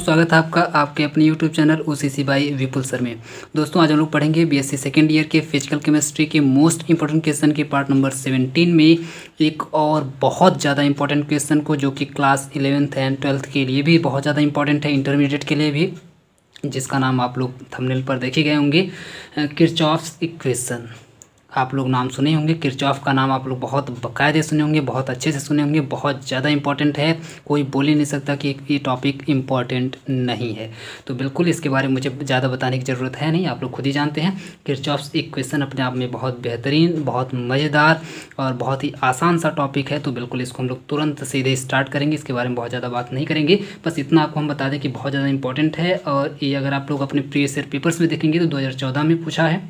स्वागत है आपका आपके अपने YouTube channel OCC by Vipul sir में। दोस्तों आज हम लोग पढ़ेंगे बीएससी सेकेंड ईयर के फिजिकल केमिस्ट्री के मोस्ट इंपॉर्टेंट क्वेश्चन के पार्ट नंबर 17 में एक और बहुत ज़्यादा इंपॉर्टेंट क्वेश्चन को, जो कि क्लास 11th एंड 12th के लिए भी बहुत ज़्यादा इंपॉर्टेंट है, इंटरमीडिएट के लिए भी, जिसका नाम आप लोग थंबनेल पर देखे गए होंगे, किरचॉफ्स इक्वेशन। आप लोग नाम सुने होंगे, किरचॉफ का नाम आप लोग बहुत बाकायदे सुने होंगे, बहुत अच्छे से सुने होंगे, बहुत ज़्यादा इंपॉर्टेंट है। कोई बोल ही नहीं सकता कि ये टॉपिक इम्पॉर्टेंट नहीं है। तो बिल्कुल इसके बारे में मुझे ज़्यादा बताने की ज़रूरत है नहीं, आप लोग खुद ही जानते हैं। किरचॉफ्स इक्वेशन अपने आप में बहुत बेहतरीन, बहुत मज़ेदार और बहुत ही आसान सा टॉपिक है। तो बिल्कुल इसको हम लोग तुरंत सीधे स्टार्ट करेंगे, इसके बारे में बहुत ज़्यादा बात नहीं करेंगे। बस इतना आपको हम बता दें कि बहुत ज़्यादा इंपॉर्टेंट है। और ये अगर आप लोग अपने प्रीवियस ईयर पेपर्स में देखेंगे तो 2014 में पूछा है,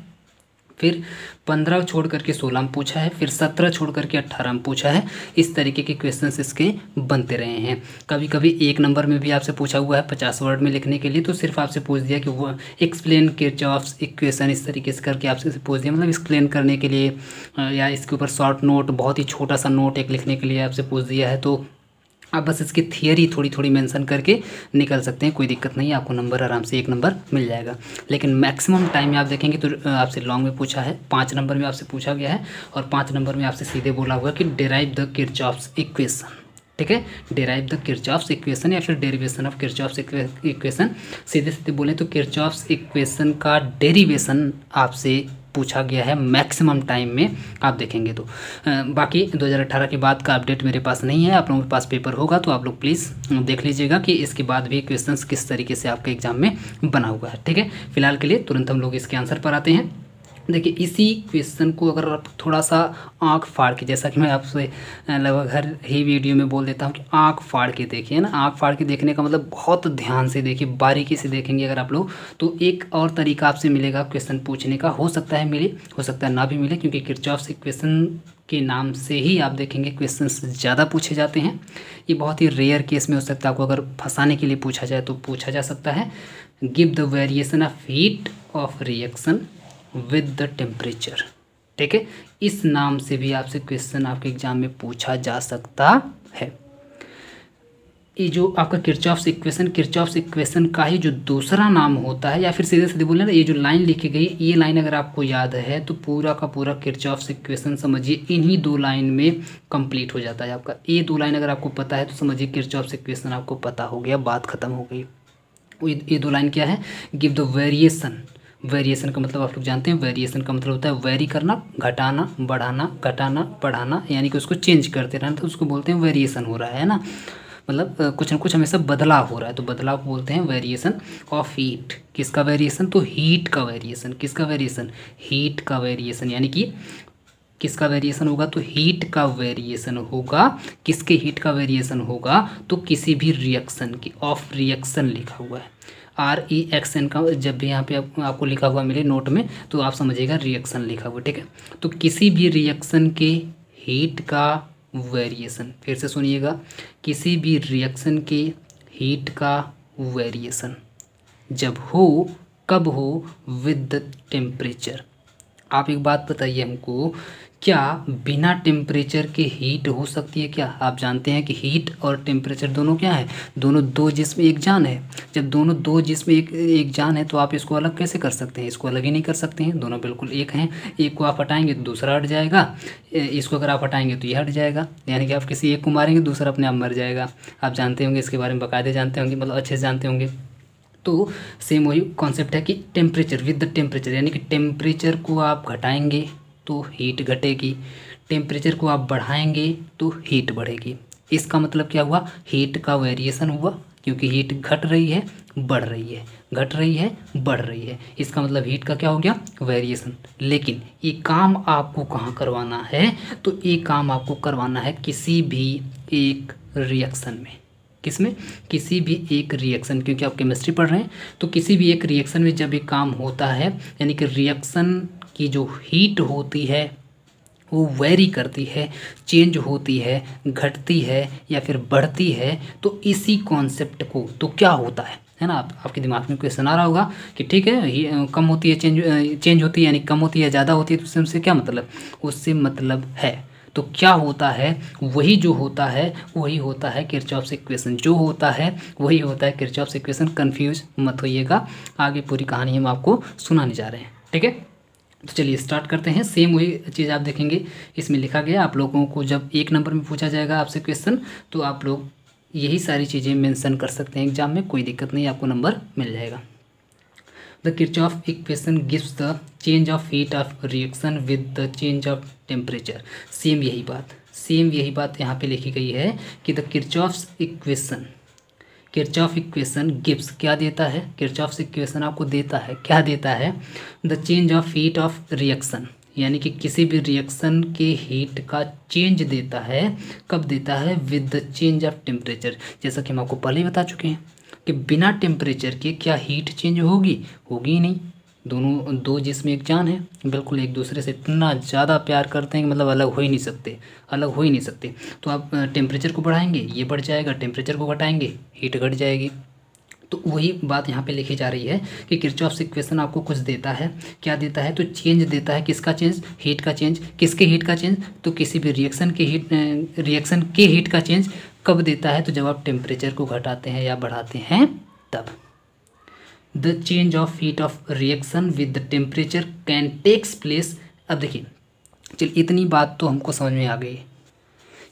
फिर 15 छोड़ करके 16 में पूछा है, फिर 17 छोड़ करके 18 में पूछा है। इस तरीके के क्वेश्चंस इसके बनते रहे हैं। कभी कभी 1 नंबर में भी आपसे पूछा हुआ है 50 वर्ड में लिखने के लिए, तो सिर्फ आपसे पूछ दिया कि वो एक्सप्लेन किरचॉफ्स इक्वेशन, इस तरीके से करके आपसे पूछ दिया, मतलब एक्सप्लेन करने के लिए, या इसके ऊपर शॉर्ट नोट, बहुत ही छोटा सा नोट एक लिखने के लिए आपसे पूछ दिया है। तो आप बस इसकी थियरी थोड़ी थोड़ी मेंशन करके निकल सकते हैं, कोई दिक्कत नहीं है, आपको नंबर आराम से 1 नंबर मिल जाएगा। लेकिन मैक्सिमम टाइम में आप देखेंगे तो आपसे लॉन्ग में पूछा है, 5 नंबर में आपसे पूछा गया है, और 5 नंबर में आपसे सीधे बोला हुआ कि डिराइव द किरचॉफ्स इक्वेशन। ठीक है, डिराइव द किरचॉफ्स इक्वेशन या फिर डेरिवेशन ऑफ किरचॉफ्स इक्वेशन। सीधे सीधे बोले तो किरचॉफ्स इक्वेशन का डेरिवेशन आपसे पूछा गया है मैक्सिमम टाइम में, आप देखेंगे तो। बाकी 2018 के बाद का अपडेट मेरे पास नहीं है, आप लोगों के पास पेपर होगा तो आप लोग प्लीज़ देख लीजिएगा कि इसके बाद भी क्वेश्चंस किस तरीके से आपके एग्जाम में बना हुआ है। ठीक है, फिलहाल के लिए तुरंत हम लोग इसके आंसर पर आते हैं। देखिए, इसी क्वेश्चन को अगर आप थोड़ा सा आंख फाड़ के, जैसा कि मैं आपसे लगभग हर ही वीडियो में बोल देता हूं कि आंख फाड़ के देखिए ना। आंख फाड़ के देखने का मतलब बहुत ध्यान से देखिए, बारीकी से देखेंगे अगर आप लोग, तो एक और तरीका आपसे मिलेगा क्वेश्चन पूछने का। हो सकता है मिले, हो सकता है ना भी मिले, क्योंकि किरचॉफ्स इक्वेशन के नाम से ही आप देखेंगे क्वेश्चंस ज़्यादा पूछे जाते हैं। ये बहुत ही रेयर केस में हो सकता है, आपको अगर फंसाने के लिए पूछा जाए तो पूछा जा सकता है। Give the variation of heat of reaction with the temperature. ठीक है, इस नाम से भी आपसे क्वेश्चन आपके एग्जाम में पूछा जा सकता है। ये जो आपका किरचॉफ्स इक्वेशन का ही जो दूसरा नाम होता है, या फिर सीधे सीधे बोले ना, ये जो लाइन लिखी गई, ये लाइन अगर आपको याद है तो पूरा का पूरा किरचॉफ्स इक्वेशन समझिए इन्हीं 2 लाइन में कंप्लीट हो जाता है आपका। ये 2 लाइन अगर आपको पता है तो समझिए किरचॉफ्स इक्वेशन आपको पता हो गया, बात खत्म हो गई। ये 2 लाइन क्या है? Give the variation. वेरिएशन का मतलब आप लोग जानते हैं, वेरिएशन का मतलब होता है वेरी करना, घटाना, बढ़ाना, घटाना, बढ़ाना, यानी कि उसको चेंज करते रहना, तो उसको बोलते हैं वेरिएशन हो रहा है ना। मतलब कुछ ना कुछ हमेशा बदलाव हो रहा है, तो बदलाव को बोलते हैं वेरिएशन ऑफ हीट। किसका वेरिएशन? तो हीट का वेरिएशन। किसका वेरिएशन? हीट का वेरिएशन। यानी कि किसका वेरिएशन होगा? तो हीट का वेरिएशन होगा। किसके हीट का वेरिएशन होगा? तो किसी भी रिएक्शन की, ऑफ रिएक्शन लिखा हुआ है, REXN का जब भी यहाँ पे आपको लिखा हुआ मिले नोट में तो आप समझिएगा रिएक्शन लिखा हुआ। ठीक है, तो किसी भी रिएक्शन के हीट का वेरिएशन, फिर से सुनिएगा, किसी भी रिएक्शन के हीट का वेरिएशन जब हो, कब हो? With the temperature. आप एक बात बताइए हमको, क्या बिना टेम्परेचर के हीट हो सकती है क्या? आप जानते हैं कि हीट और टेम्परेचर दोनों क्या है? दोनों 2 जिस्म एक जान है। जब दोनों 2 जिस्म एक जान है तो आप इसको अलग कैसे कर सकते हैं? इसको अलग ही नहीं कर सकते हैं, दोनों बिल्कुल एक हैं। एक को आप हटाएंगे तो दूसरा हट जाएगा, इसको अगर आप हटाएंगे तो ये हट जाएगा, यानी कि आप किसी एक को मारेंगे दूसरा अपने आप मर जाएगा। आप जानते होंगे इसके बारे में, बाकायदे जानते होंगे, मतलब अच्छे से जानते होंगे। तो सेम वही कॉन्सेप्ट है कि टेम्परेचर विद द टेम्परेचर, यानी कि टेम्परेचर को आप घटाएंगे तो हीट घटेगी, टेम्परेचर को आप बढ़ाएंगे तो हीट बढ़ेगी। इसका मतलब क्या हुआ? हीट का वेरिएशन हुआ, क्योंकि हीट घट रही है, बढ़ रही है, घट रही है, बढ़ रही है। इसका मतलब हीट का क्या हो गया? वेरिएशन। लेकिन ये काम आपको कहाँ करवाना है? तो ये काम आपको करवाना है किसी भी एक रिएक्शन में। किसमें? किसी भी एक रिएक्शन, क्योंकि आप केमिस्ट्री पढ़ रहे हैं, तो किसी भी एक रिएक्शन में जब ये काम होता है, यानी कि रिएक्शन की जो हीट होती है वो वेरी करती है, चेंज होती है, घटती है या फिर बढ़ती है, तो इसी कॉन्सेप्ट को, तो क्या होता है ना, आपके दिमाग में क्वेश्चन आ रहा होगा कि ठीक है, कम होती है, चेंज होती है, यानी कम होती है, ज़्यादा होती है, तो उससे क्या मतलब? उससे मतलब है तो क्या होता है, वही जो होता है वही होता है किरचॉफ्स इक्वेशन, जो होता है वही होता है किरचॉफ्स इक्वेशन। कंफ्यूज मत होइएगा, आगे पूरी कहानी हम आपको सुनाने जा रहे हैं, ठीक है। तो चलिए स्टार्ट करते हैं। सेम वही चीज़ आप देखेंगे इसमें लिखा गया। आप लोगों को जब 1 नंबर में पूछा जाएगा आपसे क्वेश्चन, तो आप लोग यही सारी चीज़ें मेंशन कर सकते हैं एग्जाम में, कोई दिक्कत नहीं, आपको नंबर मिल जाएगा। The Kirchhoff equation gives the change of heat of reaction with the change of temperature. Same यही बात यहाँ पे लिखी गई है कि द किरचॉफ इक्वेशन गिव्स क्या देता है, किरचॉफ इक्वेशन आपको देता है, क्या देता है, the change of heat of reaction, यानी कि किसी भी रिएक्शन के हीट का चेंज देता है। कब देता है, with the change of temperature. जैसा कि हम आपको पहले ही बता चुके हैं कि बिना टेम्परेचर के क्या हीट चेंज होगी ही नहीं। दोनों दो जिसमें एक जान है, बिल्कुल एक दूसरे से इतना ज़्यादा प्यार करते हैं कि मतलब अलग हो ही नहीं सकते। तो आप टेम्परेचर को बढ़ाएंगे ये बढ़ जाएगा, टेम्परेचर को घटाएंगे हीट घट जाएगी। तो वही बात यहाँ पे लिखी जा रही है कि किरचॉफ्स इक्वेशन आपको कुछ देता है, क्या देता है, तो चेंज देता है। किसका चेंज, हीट का चेंज। किसके हीट का चेंज, तो किसी भी रिएक्शन के हीट का चेंज कब देता है, तो जब आप टेम्परेचर को घटाते हैं या बढ़ाते हैं तब। The change of heat of reaction with the temperature can takes place. अब देखिए, चलिए इतनी बात तो हमको समझ में आ गई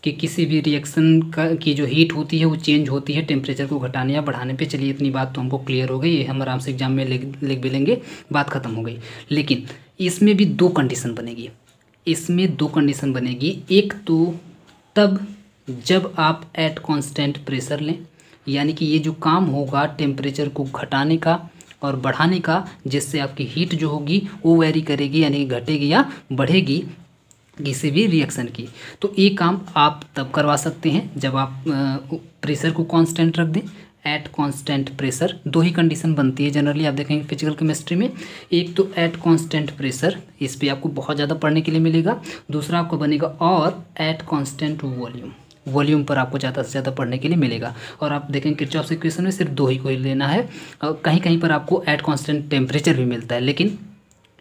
कि किसी भी रिएक्शन की जो हीट होती है वो चेंज होती है टेम्परेचर को घटाने या बढ़ाने पे। चलिए इतनी बात तो हमको क्लियर हो गई, ये हम आराम से एग्जाम में लिख भी लेंगे, बात ख़त्म हो गई। लेकिन इसमें भी 2 कंडीशन बनेगी। एक तो तब जब आप एट कांस्टेंट प्रेशर लें, यानी कि ये जो काम होगा टेम्परेचर को घटाने का और बढ़ाने का, जिससे आपकी हीट जो होगी वो वेरी करेगी, यानी घटेगी या बढ़ेगी किसी भी रिएक्शन की। तो ये काम आप तब करवा सकते हैं जब आप प्रेशर को कांस्टेंट रख दें, एट कांस्टेंट प्रेशर। 2 ही कंडीशन बनती है जनरली, आप देखेंगे फिजिकल केमिस्ट्री में। एक तो एट कांस्टेंट प्रेशर, इस पे आपको बहुत ज़्यादा पढ़ने के लिए मिलेगा। दूसरा आपको बनेगा और एट कांस्टेंट वॉल्यूम पर आपको ज़्यादा से ज़्यादा पढ़ने के लिए मिलेगा। और आप देखेंगे किरचॉफ्स इक्वेशन में सिर्फ 2 ही को ही लेना है। कहीं कहीं पर आपको एट कांस्टेंट टेम्परेचर भी मिलता है, लेकिन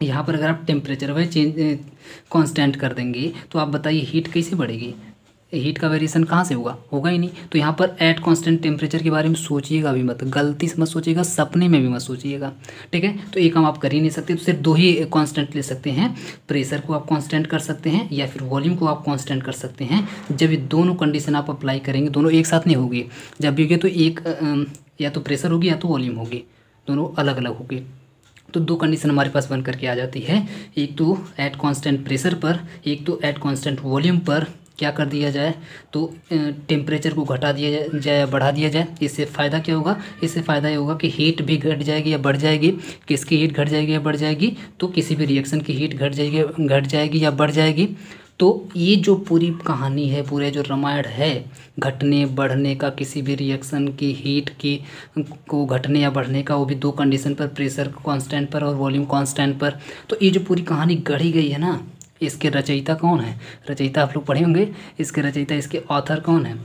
यहाँ पर अगर आप टेम्परेचर वही चेंज कांस्टेंट कर देंगे तो आप बताइए हीट कैसे बढ़ेगी, हीट का वेरिएशन कहाँ से होगा ही नहीं। तो यहाँ पर एट कांस्टेंट टेम्परेचर के बारे में सोचिएगा भी मत, गलती से मत सोचिएगा, सपने में भी मत सोचिएगा, ठीक है। तो ये काम आप कर ही नहीं सकते, तो सिर्फ 2 ही कांस्टेंट ले सकते हैं। प्रेशर को आप कांस्टेंट कर सकते हैं या फिर वॉल्यूम को आप कांस्टेंट कर सकते हैं। जब ये दोनों कंडीशन आप अप्लाई करेंगे, दोनों एक साथ नहीं होगी। जब भी होगी तो एक या तो प्रेशर होगी या तो वॉल्यूम होगी, दोनों अलग अलग होगी। तो 2 कंडीशन हमारे पास बन करके आ जाती है, एक तो एट कांस्टेंट प्रेशर पर, एक तो एट कांस्टेंट वॉल्यूम पर क्या कर दिया जाए, तो टेम्परेचर को घटा दिया जाए या बढ़ा दिया जाए। इससे फ़ायदा क्या होगा, इससे फ़ायदा ये होगा कि हीट भी घट जाएगी या बढ़ जाएगी। किसकी हीट घट जाएगी या बढ़ जाएगी, तो किसी भी रिएक्शन की हीट घट जाएगी या बढ़ जाएगी। तो ये जो पूरी कहानी है, पूरे जो रामायण है घटने बढ़ने का, किसी भी रिएक्शन की हीट की को घटने या बढ़ने का, वो भी 2 कंडीशन पर, प्रेशर कांस्टेंट पर और वॉल्यूम कांस्टेंट पर। तो ये जो पूरी कहानी गढ़ी गई है ना, इसके रचयिता कौन है, रचयिता आप लोग पढ़े होंगे, इसके रचयिता, इसके ऑथर कौन है,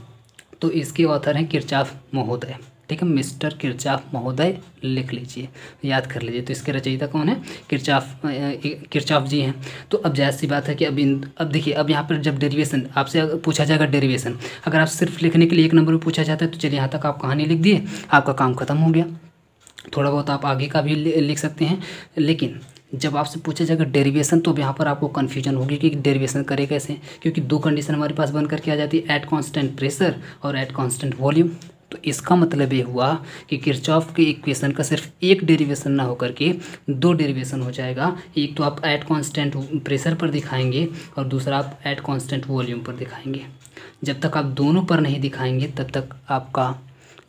तो इसके ऑथर हैं किरचॉफ महोदय, ठीक है, मिस्टर किरचॉफ महोदय, लिख लीजिए, याद कर लीजिए। तो इसके रचयिता कौन है, किरचॉफ जी हैं। तो अब जायज़ सी बात है कि अब देखिए, अब यहाँ पर जब डेरिवेशन आपसे पूछा जाएगा, डेरिवेशन अगर आप सिर्फ लिखने के लिए 1 नंबर में पूछा जाता है तो चलिए यहाँ तक आप कहानी लिख दिए, आपका काम खत्म हो गया। थोड़ा बहुत आप आगे का भी लिख सकते हैं, लेकिन जब आपसे पूछा जाएगा डेरिवेशन तो यहाँ पर आपको कन्फ्यूजन होगी कि डेरिवेशन करे कैसे, क्योंकि 2 कंडीशन हमारे पास बन करके आ जाती है, एट कांस्टेंट प्रेशर और एट कांस्टेंट वॉल्यूम। तो इसका मतलब ये हुआ कि किरचॉफ के इक्वेशन का सिर्फ एक डेरिवेशन ना होकर के 2 डेरिवेशन हो जाएगा। एक तो आप एट कांस्टेंट प्रेशर पर दिखाएंगे और दूसरा आप एट कांस्टेंट वॉल्यूम पर दिखाएंगे। जब तक आप दोनों पर नहीं दिखाएंगे तब तक आपका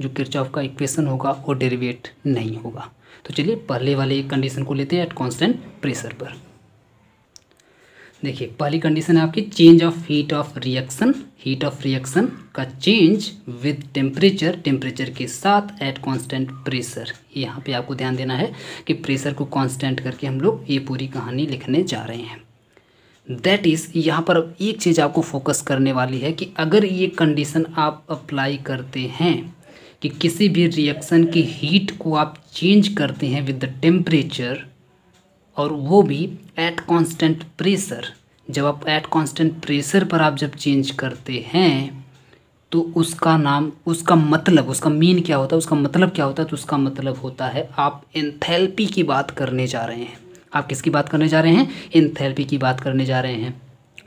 जो किरचॉफ का इक्वेशन होगा वो डेरिवेट नहीं होगा। तो चलिए पहले वाले एक कंडीशन को लेते हैं एट कांस्टेंट प्रेशर पर। देखिए पहली कंडीशन है आपकी change of heat of reaction का चेंज विद टेम्परेचर के साथ एट कांस्टेंट प्रेशर। यहाँ पे आपको ध्यान देना है कि प्रेशर को कांस्टेंट करके हम लोग ये पूरी कहानी लिखने जा रहे हैं। दैट इज़, यहाँ पर एक चीज़ आपको फोकस करने वाली है कि अगर ये कंडीशन आप अप्लाई करते हैं कि किसी भी रिएक्शन की हीट को आप चेंज करते हैं विद द टेम्परेचर और वो भी एट कांस्टेंट प्रेशर, जब आप एट कांस्टेंट प्रेशर पर आप जब चेंज करते हैं तो उसका नाम, उसका मतलब, उसका मीन क्या होता है, उसका मतलब क्या होता है, तो उसका मतलब होता है आप एंथैल्पी की बात करने जा रहे हैं। आप किसकी बात करने जा रहे हैं? एंथैल्पी की बात करने जा रहे हैं।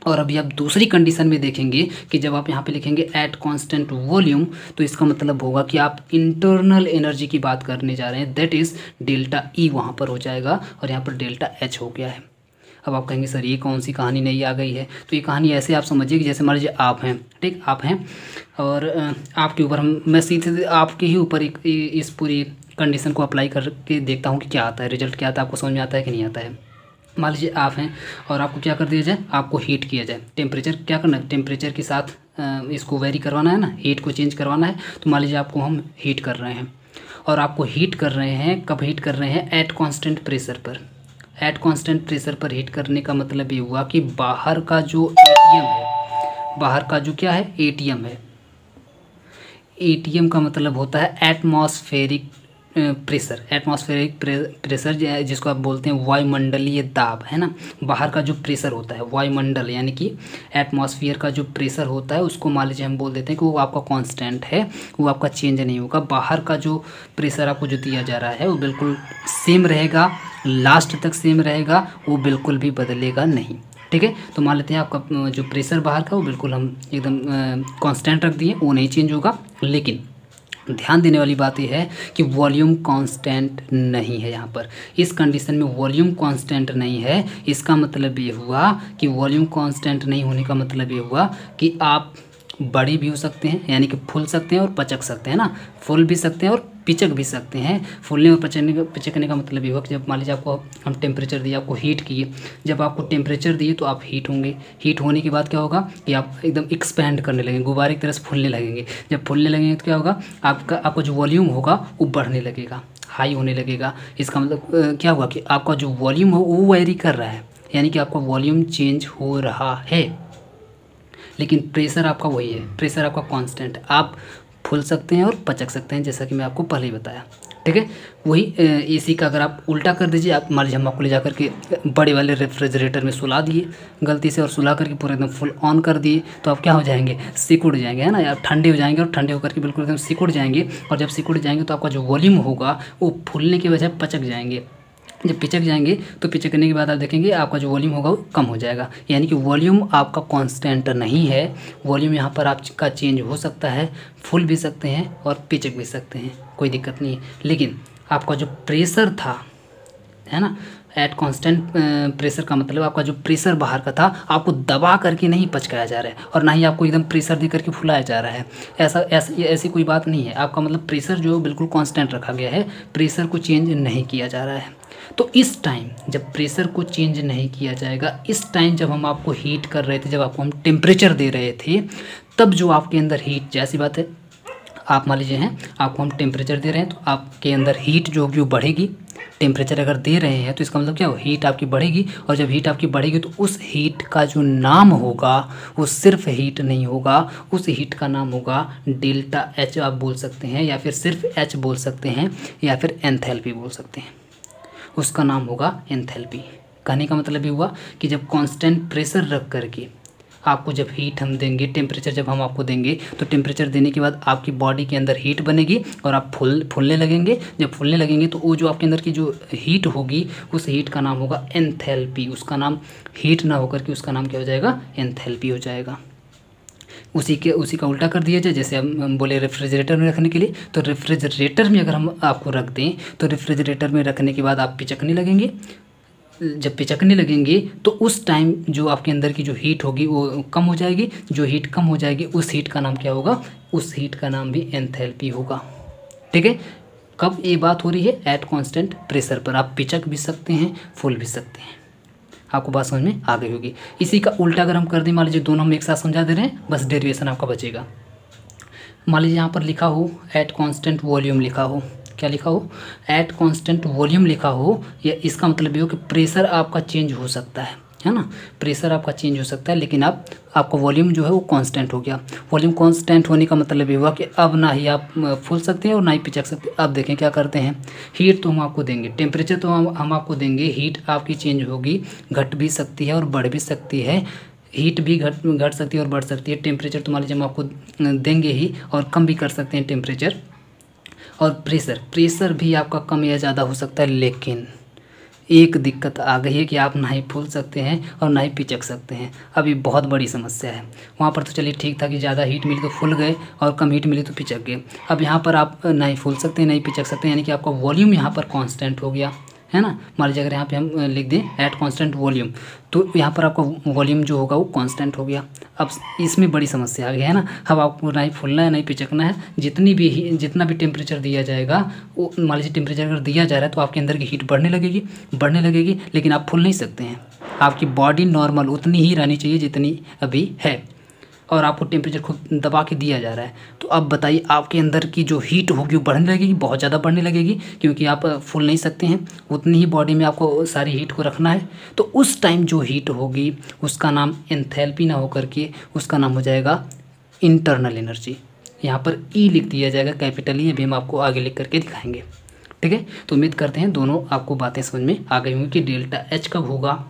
और अभी आप दूसरी कंडीशन में देखेंगे कि जब आप यहाँ पे लिखेंगे एट कांस्टेंट वॉल्यूम, तो इसका मतलब होगा कि आप इंटरनल एनर्जी की बात करने जा रहे हैं, दैट इज़ डेल्टा ई वहाँ पर हो जाएगा और यहाँ पर डेल्टा एच हो गया है। अब आप कहेंगे सर ये कौन सी कहानी नई आ गई है? तो ये कहानी ऐसे आप समझिए कि जैसे मान लीजिए आप हैं, ठीक, आप हैं और आपके ऊपर मैं सीधे आपके ही ऊपर इस पूरी कंडीशन को अप्लाई करके देखता हूँ कि क्या आता है, रिजल्ट क्या आता है, आपको समझ में आता है कि नहीं आता है। मान लीजिए आप हैं और आपको क्या कर दिया जाए, आपको हीट किया जाए, टेम्परेचर क्या करना है, टेम्परेचर के साथ इसको वेरी करवाना है ना, हीट को चेंज करवाना है। तो मान लीजिए आपको हम हीट कर रहे हैं और आपको हीट कर रहे हैं, कब हीट कर रहे हैं? एट कांस्टेंट प्रेशर पर। एट कांस्टेंट प्रेशर पर हीट करने का मतलब ये हुआ कि बाहर का जो एटीएम है, बाहर का जो क्या है, एटीएम है, एटीएम का मतलब होता है एटमॉस्फेरिक प्रेशर। एटमॉस्फेरिक प्रेशर जिसको आप बोलते हैं वायुमंडलीय दाब, है ना। बाहर का जो प्रेशर होता है वायुमंडल यानी कि एटमॉस्फेयर का जो प्रेशर होता है उसको मान लीजिए हम बोल देते हैं कि वो आपका कांस्टेंट है, वो आपका चेंज नहीं होगा। बाहर का जो प्रेशर आपको जो दिया जा रहा है वो बिल्कुल सेम रहेगा, लास्ट तक सेम रहेगा, वो बिल्कुल भी बदलेगा नहीं, ठीक है। तो मान लेते हैं आपका जो प्रेशर बाहर का वो बिल्कुल हम एकदम कांस्टेंट रख दिए, वो नहीं चेंज होगा। लेकिन ध्यान देने वाली बात यह है कि वॉल्यूम कांस्टेंट नहीं है यहाँ पर। इस कंडीशन में वॉल्यूम कांस्टेंट नहीं है, इसका मतलब ये हुआ कि वॉल्यूम कांस्टेंट नहीं होने का मतलब ये हुआ कि आप बड़े भी हो सकते हैं, यानी कि फूल सकते हैं और पचक सकते हैं ना, फूल भी सकते हैं और पिचक भी सकते हैं। फूलने और पिचकने का मतलब ये हुआ कि जब मान लीजिए आपको हम टेम्परेचर दिए, आपको हीट किए, जब आपको टेम्परेचर दिए तो आप हीट होंगे। हीट होने के बाद क्या होगा कि आप एकदम एक्सपैंड करने लगेंगे, गुब्बारे की तरह से फूलने लगेंगे। जब फूलने लगेंगे तो क्या होगा, आपका जो वॉल्यूम होगा वो बढ़ने लगेगा, हाई होने लगेगा। इसका मतलब क्या हुआ कि आपका जो वॉल्यूम हो वो वेरी कर रहा है, यानी कि आपका वॉल्यूम चेंज हो रहा है, लेकिन प्रेशर आपका वही है, प्रेशर आपका कांस्टेंट। आप फूल सकते हैं और पचक सकते हैं, जैसा कि मैं आपको पहले ही बताया, ठीक है। वही एसी का अगर आप उल्टा कर दीजिए, आप मान लीजिए हम आपको ले जा करके बड़े वाले रेफ्रिजरेटर में सुला दिए गलती से और सुला करके पूरा एकदम फुल ऑन कर दिए, तो आप क्या हो जाएंगे, सिकुड़ जाएंगे, है ना, आप ठंडे हो जाएंगे और ठंडे होकर के बिल्कुल एकदम सिकुड़ जाएंगे। और जब सिकुड़ जाएंगे तो आपका जो वॉल्यूम होगा वो फूलने की वजह पचक जाएंगे। जब पिचक जाएंगे तो पिचकने के बाद आप देखेंगे आपका जो वॉल्यूम होगा वो कम हो जाएगा, यानी कि वॉल्यूम आपका कांस्टेंट नहीं है। वॉल्यूम यहाँ पर आपका चेंज हो सकता है, फुल भी सकते हैं और पिचक भी सकते हैं, कोई दिक्कत नहीं है। लेकिन आपका जो प्रेशर था, है ना, एट कांस्टेंट प्रेशर का मतलब आपका जो प्रेशर बाहर का था आपको दबा करके नहीं पचकाया जा रहा है और ना ही आपको एकदम प्रेशर दे करके फुलाया जा रहा है। ऐसी कोई बात नहीं है। आपका मतलब प्रेशर जो बिल्कुल कांस्टेंट रखा गया है, प्रेशर को चेंज नहीं किया जा रहा है। तो इस टाइम जब प्रेशर को चेंज नहीं किया जाएगा, इस टाइम जब हम आपको हीट कर रहे थे, जब आपको हम टेम्परेचर दे रहे थे, तब जो आपके अंदर हीट, जैसी बात है आप मान लीजिए हैं आपको हम टेम्परेचर दे रहे हैं तो आपके अंदर हीट जो होगी वो बढ़ेगी। टेम्परेचर अगर दे रहे हैं तो इसका मतलब क्या हो, हीट आपकी बढ़ेगी। और जब हीट आपकी बढ़ेगी तो उस हीट का जो नाम होगा वो सिर्फ हीट नहीं होगा, उस हीट का नाम होगा डेल्टा एच आप बोल सकते हैं, या फिर सिर्फ एच बोल सकते हैं, या फिर एंथैल्पी बोल सकते हैं। उसका नाम होगा एंथैल्पी। कहने का मतलब ये हुआ कि जब कांस्टेंट प्रेशर रख करके आपको जब हीट हम देंगे, टेम्परेचर जब हम आपको देंगे, तो टेम्परेचर देने के बाद आपकी बॉडी के अंदर हीट बनेगी और आप फूलने लगेंगे। जब फूलने लगेंगे तो वो जो आपके अंदर की जो हीट होगी उस हीट का नाम होगा एंथैल्पी। उसका नाम हीट ना होकर के उसका नाम क्या हो जाएगा, एंथैल्पी हो जाएगा। उसी का उल्टा कर दिया जाए, जैसे हम बोले रेफ्रिजरेटर में रखने के लिए, तो रेफ्रिजरेटर में अगर हम आपको रख दें तो रेफ्रिजरेटर में रखने के बाद आप पिचकने लगेंगे। जब पिचकने लगेंगे तो उस टाइम जो आपके अंदर की जो हीट होगी वो कम हो जाएगी। जो हीट कम हो जाएगी उस हीट का नाम क्या होगा, उस हीट का नाम भी एंथैल्पी होगा, ठीक है। कब ये बात हो रही है, एट कांस्टेंट प्रेशर पर। आप पिचक भी सकते हैं, फूल भी सकते हैं। आपको बात समझ में आ गई होगी। इसी का उल्टा अगर हम कर दें, मान लीजिए दोनों हम एक साथ समझा दे रहे हैं, बस डेरिवेशन आपका बचेगा। मान लीजिए यहाँ पर लिखा हो एट कांस्टेंट वॉल्यूम लिखा हो, क्या लिखा हो, एट कांस्टेंट वॉल्यूम लिखा हो, या इसका मतलब ये हो कि प्रेशर आपका चेंज हो सकता है। है ना। प्रेशर आपका चेंज हो सकता है, लेकिन आपका वॉल्यूम जो है वो कांस्टेंट हो गया। वॉल्यूम कांस्टेंट होने का मतलब ये हुआ कि अब ना ही आप फूल सकते हैं और ना ही पिचक सकते हैं। अब देखें क्या करते हैं, हीट तो हम आपको देंगे, टेम्परेचर तो हम आपको देंगे, हीट आपकी चेंज होगी, घट भी सकती है और बढ़ भी सकती है। हीट भी घट सकती है और बढ़ सकती है। टेम्परेचर तो मान लीजिए हम आपको देंगे ही, और कम भी कर सकते हैं टेम्परेचर। और प्रेशर भी आपका कम या ज़्यादा हो सकता है, लेकिन एक दिक्कत आ गई है कि आप ना ही फूल सकते हैं और ना ही पिचक सकते हैं। अब ये बहुत बड़ी समस्या है। वहाँ पर तो चलिए ठीक था कि ज़्यादा हीट मिली तो फूल गए और कम हीट मिली तो पिचक गए। अब यहाँ पर आप ना ही फूल सकते हैं ना ही पिचक सकते हैं, यानी कि आपका वॉल्यूम यहाँ पर कांस्टेंट हो गया, है ना। मान लीजिए अगर यहाँ पे हम लिख दें एट कांस्टेंट वॉल्यूम, तो यहाँ पर आपका वॉल्यूम जो होगा वो कांस्टेंट हो गया। अब इसमें बड़ी समस्या आ गई, है ना। अब आपको ना ही फूलना है ना ही पिचकना है। जितना भी टेम्परेचर दिया जाएगा, वो मान लीजिए टेम्परेचर अगर दिया जा रहा है तो आपके अंदर की हीट बढ़ने लगेगी, लेकिन आप फूल नहीं सकते हैं। आपकी बॉडी नॉर्मल उतनी ही रहनी चाहिए जितनी अभी है, और आपको टेम्परेचर खूब दबा के दिया जा रहा है। तो अब बताइए आपके अंदर की जो हीट होगी वो बढ़ने लगेगी, बहुत ज़्यादा बढ़ने लगेगी, क्योंकि आप फूल नहीं सकते हैं। उतनी ही बॉडी में आपको सारी हीट को रखना है। तो उस टाइम जो हीट होगी उसका नाम एंथैल्पी ना होकर के उसका नाम हो जाएगा इंटरनल एनर्जी। यहाँ पर ई लिख दिया जाएगा, कैपिटल ई। अभी हम आपको आगे लिख करके दिखाएंगे, ठीक है। तो उम्मीद करते हैं दोनों आपको बातें समझ में आ गई होंगी कि डेल्टा एच कब होगा,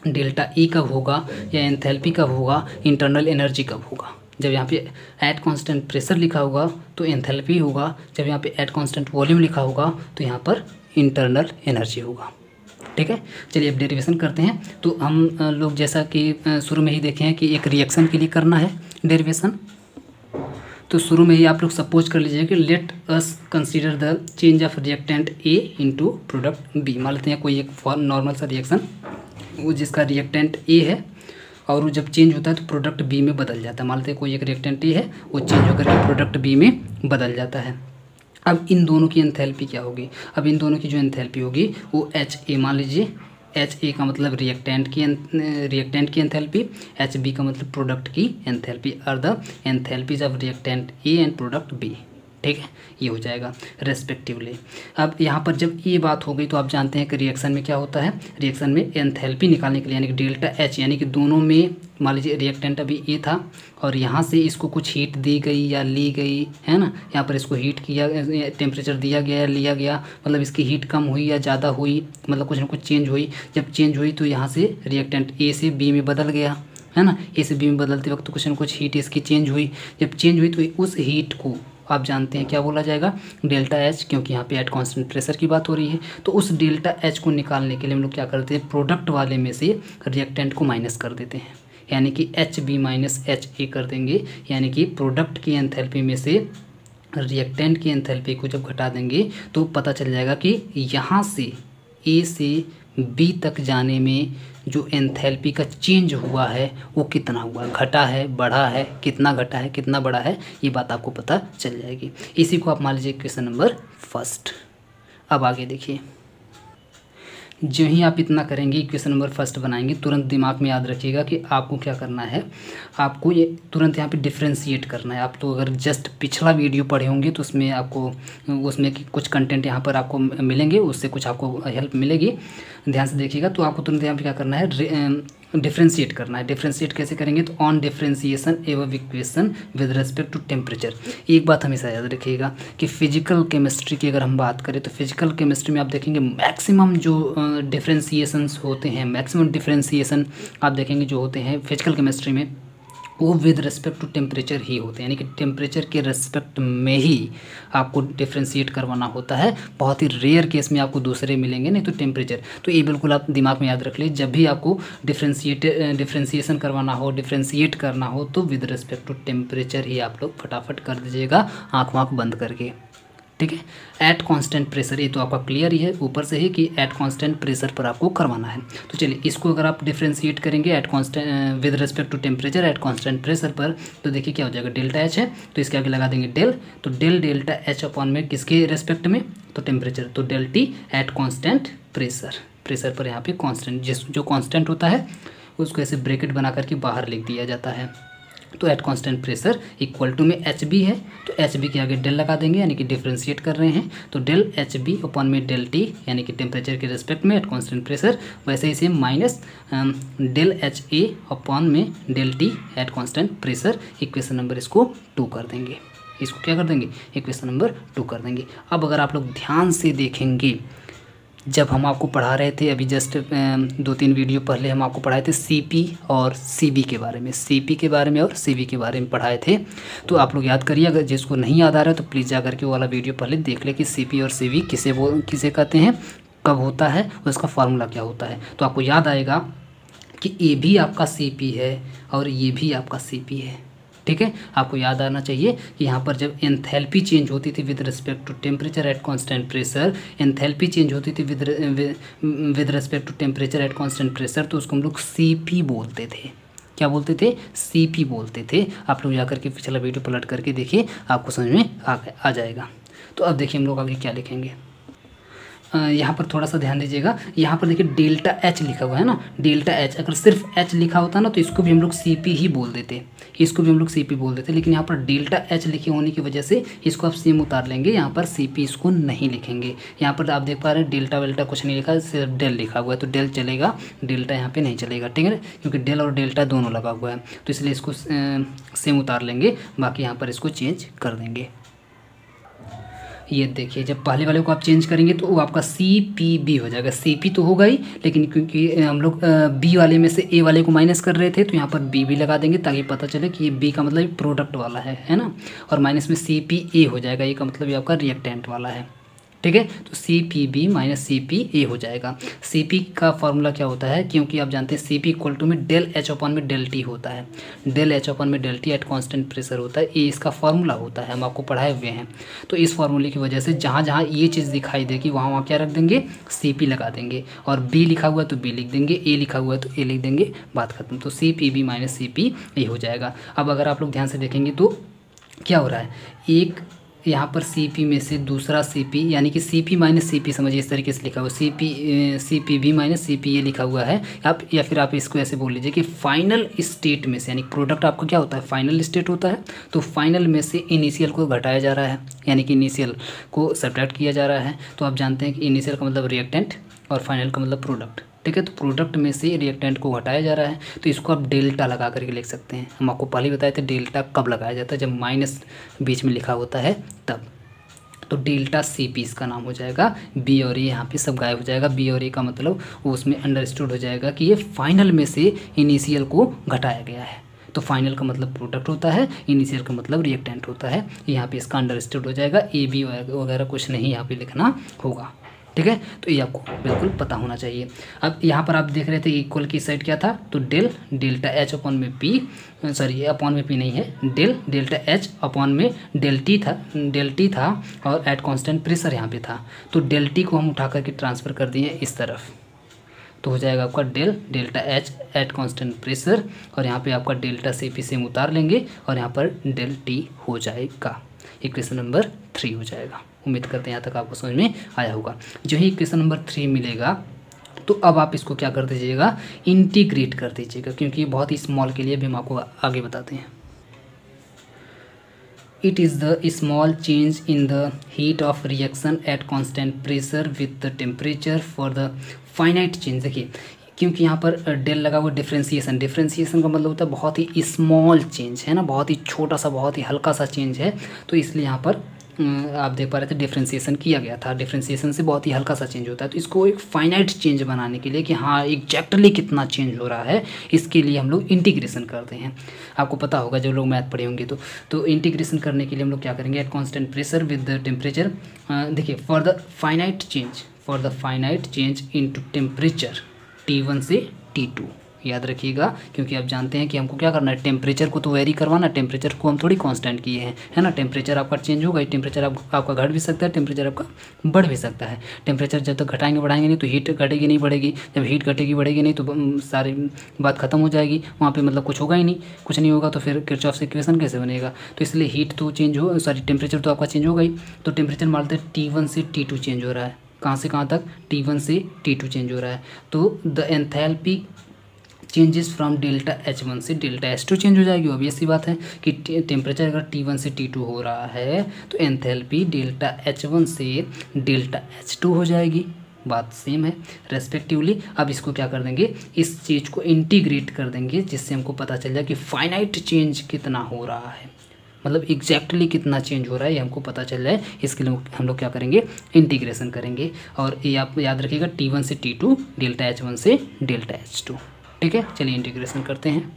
डेल्टा ई कब होगा, या एंथैल्पी कब होगा, इंटरनल एनर्जी कब होगा। जब यहाँ पे एट कांस्टेंट प्रेशर लिखा होगा तो एंथैल्पी होगा, जब यहाँ पे एट कांस्टेंट वॉल्यूम लिखा होगा तो यहाँ पर इंटरनल एनर्जी होगा, ठीक है। चलिए अब डेरिवेशन करते हैं। तो हम लोग जैसा कि शुरू में ही देखे हैं कि एक रिएक्शन के लिए करना है डेरिवेशन। तो शुरू में ही आप लोग सपोज कर लीजिए कि let us consider the change of reactant A into product B. मान लेते हैं कोई एक नॉर्मल सा रिएक्शन, वो जिसका रिएक्टेंट ए है और वो जब चेंज होता है तो प्रोडक्ट बी में बदल जाता है। मान लेते हैं कोई एक रिएक्टेंट ए है, वो चेंज होकर के प्रोडक्ट बी में बदल जाता है। अब इन दोनों की एंथैल्पी क्या होगी, अब इन दोनों की जो एंथैल्पी होगी वो एच ए, मान लीजिए एच ए का मतलब रिएक्टेंट की एंथैल्पी, एच बी का मतलब प्रोडक्ट की enthalpy, are the enthalpies of reactant A and product B, ठीक है। ये हो जाएगा रेस्पेक्टिवली। अब यहाँ पर जब ये बात हो गई तो आप जानते हैं कि रिएक्शन में क्या होता है, रिएक्शन में एंथैल्पी निकालने के लिए यानी कि डेल्टा एच, यानी कि दोनों में मान लीजिए रिएक्टेंट अभी ए था और यहाँ से इसको कुछ हीट दी गई या ली गई, है ना। यहाँ पर इसको हीट किया, टेम्परेचर दिया गया या लिया गया, मतलब इसकी हीट कम हुई या ज़्यादा हुई, मतलब कुछ ना कुछ चेंज हुई। जब चेंज हुई तो यहाँ से रिएक्टेंट ए से बी में बदल गया, है ना। ए से बी में बदलते वक्त कुछ ना कुछ हीट इसकी चेंज हुई। जब चेंज हुई तो उस हीट को आप जानते हैं क्या बोला जाएगा, डेल्टा एच, क्योंकि यहाँ पे एट कांस्टेंट प्रेशर की बात हो रही है। तो उस डेल्टा एच को निकालने के लिए हम लोग क्या करते हैं, प्रोडक्ट वाले में से रिएक्टेंट को माइनस कर देते हैं, यानी कि H B minus H A कर देंगे। यानी कि प्रोडक्ट की एंथैल्पी में से रिएक्टेंट की एंथैल्पी को जब घटा देंगे तो पता चल जाएगा कि यहाँ से ए से बी तक जाने में जो एंथैल्पी का चेंज हुआ है वो कितना हुआ, घटा है, बढ़ा है, कितना घटा है, कितना बढ़ा है, ये बात आपको पता चल जाएगी। इसी को आप मान लीजिए क्वेश्चन नंबर फर्स्ट। अब आगे देखिए, जो ही आप इतना करेंगे क्वेश्चन नंबर फर्स्ट बनाएंगे, तुरंत दिमाग में याद रखिएगा कि आपको क्या करना है, आपको ये तुरंत यहाँ पे डिफ्रेंशिएट करना है। आप तो अगर जस्ट पिछला वीडियो पढ़े होंगे तो उसमें आपको उसमें कुछ कंटेंट यहाँ पर आपको मिलेंगे, उससे कुछ आपको हेल्प मिलेगी, ध्यान से देखिएगा। तो आपको तुरंत यहाँ पे क्या करना है, डिफ्रेंशिएट करना है। डिफ्रेंशिएट कैसे करेंगे, तो ऑन डिफ्रेंशिएशन एवं equation with respect to temperature. एक बात हमेशा याद रखिएगा कि फिजिकल केमिस्ट्री की अगर हम बात करें तो फिजिकल केमिस्ट्री में आप देखेंगे मैक्सिमम जो डिफ्रेंशिएशंस होते हैं, मैक्सिमम डिफ्रेंशिएशन आप देखेंगे जो होते हैं फिजिकल केमिस्ट्री में, वो विद रिस्पेक्ट टू टेम्परेचर ही होते हैं, यानी कि टेम्परेचर के रिस्पेक्ट में ही आपको डिफ्रेंशिएट करवाना होता है। बहुत ही रेयर केस में आपको दूसरे मिलेंगे, नहीं तो टेम्परेचर। तो ये बिल्कुल आप दिमाग में याद रख लीजिए, जब भी आपको डिफ्रेंशिएशन करवाना हो, डिफ्रेंशिएट करना हो, तो विद रिस्पेक्ट टू टेम्परेचर ही आप लोग फटाफट कर दीजिएगा आँख वाँख बंद करके, ठीक है। एट कांस्टेंट प्रेशर, ये तो आपका क्लियर ही है ऊपर से ही कि एट कांस्टेंट प्रेशर पर आपको करवाना है। तो चलिए इसको अगर आप डिफ्रेंशिएट करेंगे at constant with respect to temperature at constant pressure पर, तो देखिए क्या हो जाएगा, डेल्टा एच है तो इसके आगे लगा देंगे डेल, तो डेल डेल्टा एच अपॉन में किसके रेस्पेक्ट में, तो टेम्परेचर, तो del T at constant pressure पर यहाँ पे कांस्टेंट जो कांस्टेंट होता है उसको ऐसे ब्रैकेट बना करके बाहर लिख दिया जाता है। तो at constant pressure equal to में एच बी है, तो एच बी के आगे डेल लगा देंगे, यानी कि डिफ्रेंशिएट कर रहे हैं, तो डेल एच बी अपॉन में डेल टी, यानी कि टेम्परेचर के रिस्पेक्ट में एट कांस्टेंट प्रेशर, वैसे ही same minus del H A upon में del T at constant pressure. Equation number इसको 2 कर देंगे, इसको क्या कर देंगे, इक्वेशन नंबर 2 कर देंगे। अब अगर आप लोग ध्यान से देखेंगे, जब हम आपको पढ़ा रहे थे अभी जस्ट 2-3 वीडियो पहले हम आपको पढ़ाए थे सीपी और सीबी के बारे में, सीपी के बारे में और सीबी के बारे में पढ़ाए थे, तो आप लोग याद करिए। अगर जिसको नहीं याद आ रहा है तो प्लीज़ जा करके वो वाला वीडियो पहले देख ले कि सीपी और सीबी किसे कहते हैं, कब होता है और उसका फार्मूला क्या होता है। तो आपको याद आएगा कि ये भी आपका सीपी है और ये भी आपका सीपी है, ठीक है। आपको याद आना चाहिए कि यहाँ पर जब एंथैल्पी चेंज होती थी with respect to temperature at constant pressure, enthalpy change होती थी with respect to temperature at constant pressure, तो उसको हम लोग सीपी बोलते थे। क्या बोलते थे, सीपी बोलते थे। आप लोग जाकर के पिछला वीडियो पलट करके देखिए, आपको समझ में आ जाएगा। तो अब देखिए हम लोग आगे क्या लिखेंगे, यहाँ पर थोड़ा सा ध्यान दीजिएगा। यहाँ पर देखिए डेल्टा एच लिखा हुआ है ना, डेल्टा एच, अगर सिर्फ एच लिखा होता ना तो इसको भी हम लोग सीपी ही बोल देते, इसको भी हम लोग सीपी बोल देते, लेकिन यहाँ पर डेल्टा एच लिखे होने की वजह से इसको आप सेम उतार लेंगे, यहाँ पर सीपी इसको नहीं लिखेंगे। यहाँ पर आप देख पा रहे हैं डेल्टा वेल्टा कुछ नहीं लिखा है, सिर्फ डेल लिखा हुआ है, तो डेल चलेगा, डेल्टा यहाँ पर नहीं चलेगा, ठीक है, क्योंकि डेल और डेल्टा दोनों लगा हुआ है, तो इसलिए इसको सेम उतार लेंगे, बाकी यहाँ पर इसको चेंज कर देंगे। ये देखिए जब पहले वाले को आप चेंज करेंगे तो वो आपका सी पी बी हो जाएगा, सी पी तो होगा ही, लेकिन क्योंकि हम लोग बी वाले में से ए वाले को माइनस कर रहे थे तो यहाँ पर बी भी लगा देंगे ताकि पता चले कि ये बी का मतलब प्रोडक्ट वाला है ना, और माइनस में सी पी ए हो जाएगा, ये का मतलब ये आपका रिएक्टेंट वाला है, ठीक है। तो C P B minus C P A हो जाएगा। सी पी का फॉर्मूला क्या होता है, क्योंकि आप जानते हैं सी पी इक्वल टू में डेल एच अपॉन में डेल टी होता है, डेल एच अपॉन में del T at constant pressure होता है, ये इसका फार्मूला होता है, हम आपको पढ़ाए हुए हैं। तो इस फार्मूले की वजह से जहाँ जहाँ ये चीज़ दिखाई देगी वहाँ वहाँ क्या रख देंगे, सी पी लगा देंगे, और बी लिखा हुआ है तो बी लिख देंगे, ए लिखा हुआ है तो ए लिख देंगे, बात खत्म। तो C P B minus C P A हो जाएगा। अब अगर आप लोग ध्यान से देखेंगे तो क्या हो रहा है, एक यहाँ पर CP में से दूसरा CP, यानी कि CP माइनस CP, समझिए इस तरीके से लिखा हुआ CPB माइनस CP ये लिखा हुआ है आप, या फिर आप इसको ऐसे बोल लीजिए कि फाइनल स्टेट में से, यानी प्रोडक्ट आपका क्या होता है, फाइनल स्टेट होता है, तो फाइनल में से इनिशियल को घटाया जा रहा है, यानी कि इनिशियल को सब्ट्रैक्ट किया जा रहा है। तो आप जानते हैं कि इनिशियल का मतलब रिएक्टेंट और फाइनल का मतलब प्रोडक्ट, ठीक है। तो प्रोडक्ट में से रिएक्टेंट को हटाया जा रहा है, तो इसको आप डेल्टा लगा करके लिख सकते हैं। हम आपको पहले बताए थे डेल्टा कब लगाया जाता है, जब माइनस बीच में लिखा होता है तब। तो डेल्टा सी पी इसका नाम हो जाएगा, बी और ए यहाँ पे सब गायब हो जाएगा, बी और ए का मतलब वो उसमें अंडरस्टूड हो जाएगा कि ये फाइनल में से इनिशियल को घटाया गया है। तो फाइनल का मतलब प्रोडक्ट होता है, इनिशियल का मतलब रिएक्टेंट होता है, यहाँ पे इसका अंडरस्टूड हो जाएगा, ए बी वगैरह कुछ नहीं यहाँ पे लिखना होगा, ठीक है। तो ये आपको बिल्कुल पता होना चाहिए। अब यहाँ पर आप देख रहे थे इक्वल की साइड क्या था, तो डेल डेल्टा एच अपॉन में पी, सॉरी अपॉन में पी नहीं है, डेल डेल्टा एच अपॉन में डेल टी था और एट कांस्टेंट प्रेशर यहाँ पे था, तो डेल टी को हम उठा करके ट्रांसफ़र कर दिए इस तरफ, तो हो जाएगा आपका del delta H at constant pressure, और यहाँ पे आपका डेल्टा सी पी सेम उतार लेंगे और यहाँ पर डेल टी हो जाएगा, इक्वेशन नंबर 3 हो जाएगा। उम्मीद करते हैं यहाँ तक आपको समझ में आया होगा। जो ही इक्वेशन नंबर 3 मिलेगा तो अब आप इसको क्या कर दीजिएगा, इंटीग्रेट कर दीजिएगा, क्योंकि बहुत ही स्मॉल के लिए भी हम आपको आगे बताते हैं। It is the small change in the heat of reaction at constant pressure with the temperature for the finite change. देखिए क्योंकि यहाँ पर डेल लगा हुआ डिफ्रेंशिएशन का मतलब होता है बहुत ही स्मॉल चेंज है ना, बहुत ही छोटा सा, बहुत ही हल्का सा चेंज है, तो इसलिए यहाँ पर आप देख पा रहे थे डिफ्रेंशिएशन किया गया था, डिफ्रेंशिएशन से बहुत ही हल्का सा चेंज होता है। तो इसको एक फाइनाइट चेंज बनाने के लिए कि हाँ एग्जैक्टली कितना चेंज हो रहा है, इसके लिए हम लोग इंटीग्रेशन करते हैं। आपको पता होगा जो लोग मैथ पढ़े होंगे तो इंटीग्रेशन करने के लिए हम लोग क्या करेंगे, at constant pressure with the temperature, देखिए for the finite change into temperature T1 से T2, याद रखिएगा, क्योंकि आप जानते हैं कि हमको क्या करना है, टेम्परेचर को तो वेरी करवाना, टेम्परेचर को हम थोड़ी कांस्टेंट किए हैं, है ना। टेम्परेचर आपका चेंज होगा, टेम्परेचर आपका घट भी सकता है, टेम्परेचर आपका बढ़ भी सकता है। टेम्परेचर जब तक घटाएंगे बढ़ाएंगे नहीं तो हीट घटेगी नहीं बढ़ेगी, जब हीट घटेगी बढ़ेगी नहीं तो सारी बात खत्म हो जाएगी, वहाँ पर मतलब कुछ होगा ही नहीं, कुछ नहीं होगा तो फिर किरचॉफ इक्वेशन कैसे बनेगा। तो इसलिए हीट तो चेंज हो, सॉरी टेम्परेचर तो आपका चेंज होगा ही, तो टेम्परेचर मानते हैं T1 से T2 चेंज हो रहा है, कहाँ से कहाँ तक, T1 से T2 चेंज हो रहा है। तो the enthalpy changes from delta H1 से डेल्टा H2 चेंज हो जाएगी। ऑब्वियस सी बात है कि टेम्परेचर अगर T1 से T2 हो रहा है तो एंथैल्पी डेल्टा H1 से डेल्टा H2 हो जाएगी। बात सेम है रेस्पेक्टिवली। अब इसको क्या कर देंगे, इस चीज़ को इंटीग्रेट कर देंगे जिससे हमको पता चल जाए कि फाइनाइट चेंज कितना हो रहा है, मतलब एग्जैक्टली कितना चेंज हो रहा है ये हमको पता चल जाए। इसके लिए हम लोग क्या करेंगे, इंटीग्रेशन करेंगे। और ये आप याद रखिएगा T1 से T2 डेल्टा H1 से डेल्टा H2। ठीक है, चलिए इंटीग्रेशन करते हैं।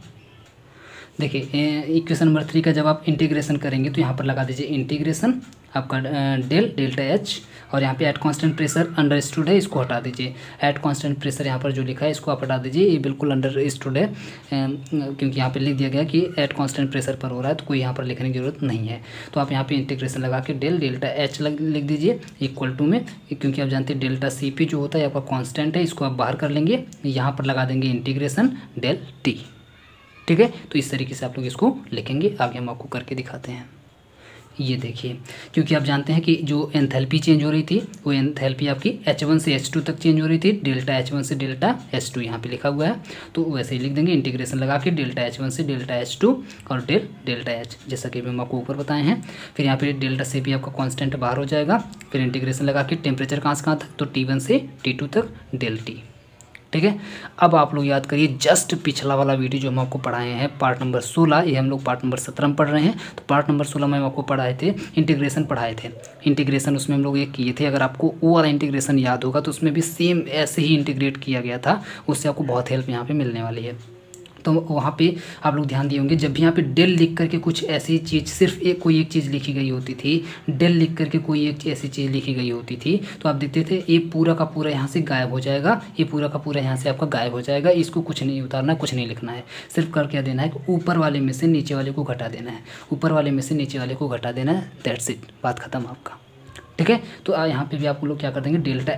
देखिए इक्वेशन नंबर 3 का जब आप इंटीग्रेशन करेंगे तो यहाँ पर लगा दीजिए इंटीग्रेशन आपका डेल्टा H, और यहाँ पे एट कांस्टेंट प्रेशर अंडरस्टूड है, इसको हटा दीजिए। एट कांस्टेंट प्रेशर यहाँ पर जो लिखा है इसको आप हटा दीजिए, ये बिल्कुल अंडरस्टूड है क्योंकि यहाँ पे लिख दिया गया कि एट कांस्टेंट प्रेशर पर हो रहा है, तो कोई यहाँ पर लिखने की जरूरत नहीं है। तो आप यहाँ पे इंटीग्रेशन लगा के डेल्टा H लिख दीजिए इक्वल टू में, क्योंकि आप जानते हैं डेल्टा CP जो होता है आपका कांस्टेंट है, इसको आप बाहर कर लेंगे, यहाँ पर लगा देंगे इंटीग्रेशन डेल T। ठीक है, तो इस तरीके से आप लोग इसको लिखेंगे। आगे हम आपको करके दिखाते हैं। ये देखिए, क्योंकि आप जानते हैं कि जो एंथैल्पी चेंज हो रही थी वो एंथैल्पी आपकी H1 से H2 तक चेंज हो रही थी, डेल्टा H1 से डेल्टा H2 यहाँ पे लिखा हुआ है, तो वैसे ही लिख देंगे इंटीग्रेशन लगा के डेल्टा H1 से डेल्टा H2 और डेल्टा H, जैसा कि हम आपको ऊपर बताए हैं। फिर यहाँ पे डेल्टा से भी आपका कांस्टेंट बाहर हो जाएगा। फिर इंटीग्रेशन लगा के टेम्परेचर कहाँ से कहाँ तक, तो T1 से T2 तक डेल T। ठीक है, अब आप लोग याद करिए जस्ट पिछला वाला वीडियो जो हम आपको पढ़ाए हैं पार्ट नंबर 16, ये हम लोग पार्ट नंबर 17 में पढ़ रहे हैं। तो पार्ट नंबर 16 में हम आपको पढ़ाए थे इंटीग्रेशन पढ़ाए थे। इंटीग्रेशन उसमें हम लोग ये किए थे, अगर आपको वो वाला इंटीग्रेशन याद होगा तो उसमें भी सेम ऐसे ही इंटीग्रेट किया गया था, उससे आपको बहुत हेल्प यहाँ पे मिलने वाली है। तो वहाँ पे आप लोग ध्यान दिए होंगे, जब भी यहाँ पे डेल लिख करके कुछ ऐसी चीज़ सिर्फ कोई एक चीज़ लिखी गई होती थी, डेल लिख करके कोई एक ऐसी चीज़ लिखी गई होती थी, तो आप देखते थे ये पूरा का पूरा यहाँ से गायब हो जाएगा, ये पूरा का पूरा यहाँ से आपका गायब हो जाएगा। इसको कुछ नहीं उतारना, कुछ नहीं लिखना है, सिर्फ कर क्या देना है कि ऊपर वाले में से नीचे वाले को घटा देना है, ऊपर वाले में से नीचे वाले को घटा देना है, दैट्स इट, बात खत्म आपका। ठीक है, तो यहाँ पे भी आप लोग क्या कर देंगे, delta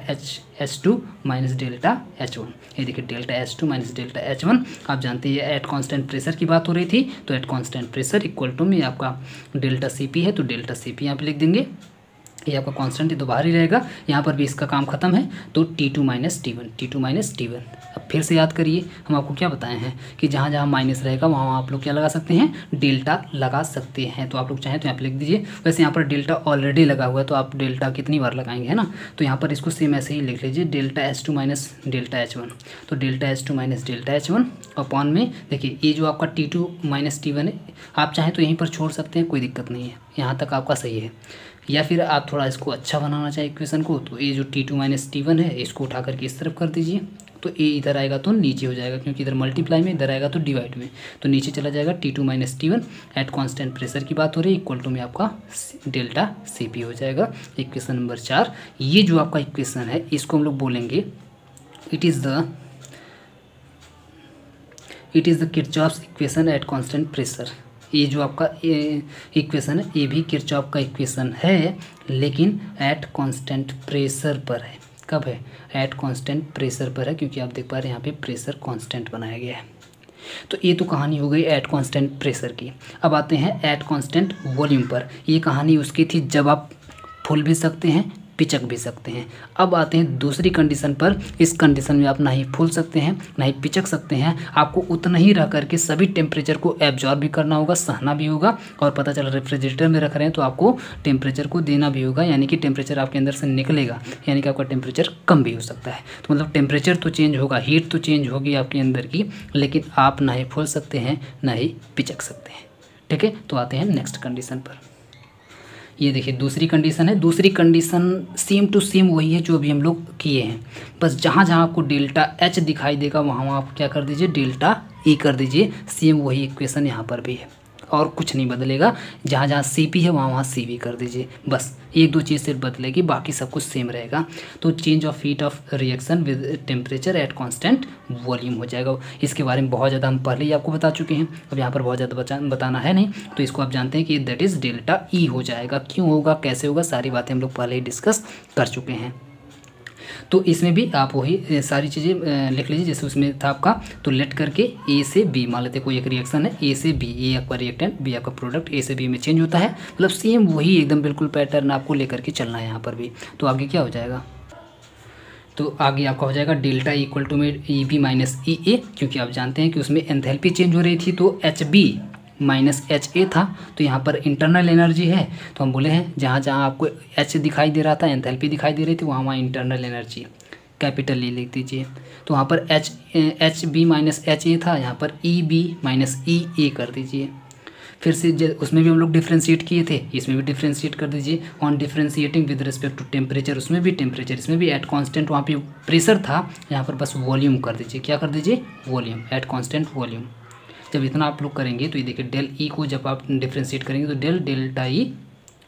H2 minus delta H1। ये देखिए delta H2 minus delta H1, आप जानते हैं एट कांस्टेंट प्रेशर की बात हो रही थी, तो at constant pressure equal to में आपका डेल्टा CP है, तो डेल्टा CP यहाँ पे लिख देंगे। ये आपका कांस्टेंट है तो बाहर ही रहेगा, यहाँ पर भी इसका काम खत्म है, तो T2 माइनस T1। अब फिर से याद करिए, हम आपको क्या बताए हैं कि जहाँ जहाँ माइनस रहेगा वहाँ आप लोग क्या लगा सकते हैं, डेल्टा लगा सकते हैं। तो आप लोग चाहें तो यहाँ पे लिख दीजिए। वैसे यहाँ पर डेल्टा ऑलरेडी लगा हुआ है, तो आप डेल्टा कितनी बार लगाएंगे, है ना, तो यहाँ पर इसको सेम ऐसे ही लिख लीजिए, delta H2 minus delta H1। तो delta H2 minus delta H1 upon में देखिए ये जो आपका T2 माइनस T1 है, आप चाहें तो यहीं पर छोड़ सकते हैं, कोई दिक्कत नहीं है, यहाँ तक आपका सही है। या फिर आप थोड़ा इसको अच्छा बनाना चाहें इक्वेशन को, तो ये जो T2 माइनस T1 है इसको उठा करके इस तरफ कर दीजिए, तो ये इधर आएगा तो नीचे हो जाएगा, क्योंकि इधर मल्टीप्लाई में, इधर आएगा तो डिवाइड में, तो नीचे चला जाएगा। T2 minus T1 at constant pressure की बात हो रही है, इक्वल टू में आपका डेल्टा CP हो जाएगा। इक्वेशन नंबर 4, ये जो आपका इक्वेशन है इसको हम लोग बोलेंगे it is the Kirchhoff's equation eight constant pressure. ये जो आपका इक्वेशन है ये भी किरचॉफ का इक्वेशन है, लेकिन एट कांस्टेंट प्रेशर पर है। कब है, एट कांस्टेंट प्रेशर पर है, क्योंकि आप देख पा रहे हैं यहाँ पे प्रेशर कांस्टेंट बनाया गया है। तो ये तो कहानी हो गई एट कांस्टेंट प्रेशर की। अब आते हैं एट कांस्टेंट वॉल्यूम पर। ये कहानी उसकी थी जब आप फूल भी सकते हैं, पिचक भी सकते हैं। अब आते हैं दूसरी कंडीशन पर। इस कंडीशन में आप ना ही फूल सकते हैं ना ही पिचक सकते हैं, आपको उतना ही रह करके सभी टेम्परेचर को एब्जॉर्ब भी करना होगा, सहना भी होगा, और पता चला रेफ्रिजरेटर में रख रहे हैं तो आपको टेम्परेचर को देना भी होगा, यानी कि टेम्परेचर आपके अंदर से निकलेगा, यानी कि आपका टेम्परेचर कम भी हो सकता है। तो मतलब टेम्परेचर तो चेंज होगा, हीट तो चेंज होगी आपके अंदर की, लेकिन आप ना ही फूल सकते हैं ना ही पिचक सकते हैं। ठीक है, तो आते हैं नेक्स्ट कंडीशन पर। ये देखिए दूसरी कंडीशन है। दूसरी कंडीशन सेम टू सेम वही है जो अभी हम लोग किए हैं, बस जहाँ जहाँ आपको डेल्टा H दिखाई देगा वहाँ आप क्या कर दीजिए, डेल्टा E कर दीजिए। सेम वही इक्वेशन यहाँ पर भी है और कुछ नहीं बदलेगा। जहाँ जहाँ CP है वहाँ CV कर दीजिए, बस एक दो चीज़ सिर्फ बदलेगी, बाकी सब कुछ सेम रहेगा। तो change of heat of reaction with temperature at constant volume हो जाएगा। इसके बारे में बहुत ज़्यादा हम पहले ही आपको बता चुके हैं, अब यहाँ पर बहुत ज़्यादा बताना है नहीं। तो इसको आप जानते हैं कि दैट इज़ डेल्टा E हो जाएगा। क्यों होगा, कैसे होगा, सारी बातें हम लोग पहले ही डिस्कस कर चुके हैं। तो इसमें भी आप वही सारी चीज़ें लिख लीजिए जैसे उसमें था आपका। तो लेट करके A से B मान लेते, कोई एक रिएक्शन है A से B, A आपका रिएक्टेंट, B आपका प्रोडक्ट, A से B में चेंज होता है, मतलब सेम वही एकदम बिल्कुल पैटर्न आपको लेकर के चलना है यहाँ पर भी। तो आगे क्या हो जाएगा, तो आगे आपका हो जाएगा डेल्टा इक्वल टू में ई बी माइनस ई ए, क्योंकि आप जानते हैं कि उसमें एंथैल्पी चेंज हो रही थी तो H B minus H A था, तो यहाँ पर इंटरनल एनर्जी है, तो हम बोले हैं जहाँ जहाँ आपको एच दिखाई दे रहा था, एंथैल्पी दिखाई दे रही थी, वहाँ वहाँ इंटरनल एनर्जी कैपिटल ए लिख दीजिए। तो वहाँ पर H B minus H A था, यहाँ पर ई बी माइनस ई ए कर दीजिए। फिर से उसमें भी हम लोग डिफ्रेंशिएट किए थे, इसमें भी डिफ्रेंशिएट कर दीजिए। On differentiating with respect to temperature, उसमें भी टेम्परेचर, इसमें भी एट कांस्टेंट वहाँ पे प्रेशर था, यहाँ पर बस वॉल्यूम कर दीजिए। क्या कर दीजिए? Volume, eight constant volume. जब इतना आप लोग करेंगे तो ये देखिए डेल ई को जब आप डिफ्रेंशिएट करेंगे तो डेल डेल्टा ई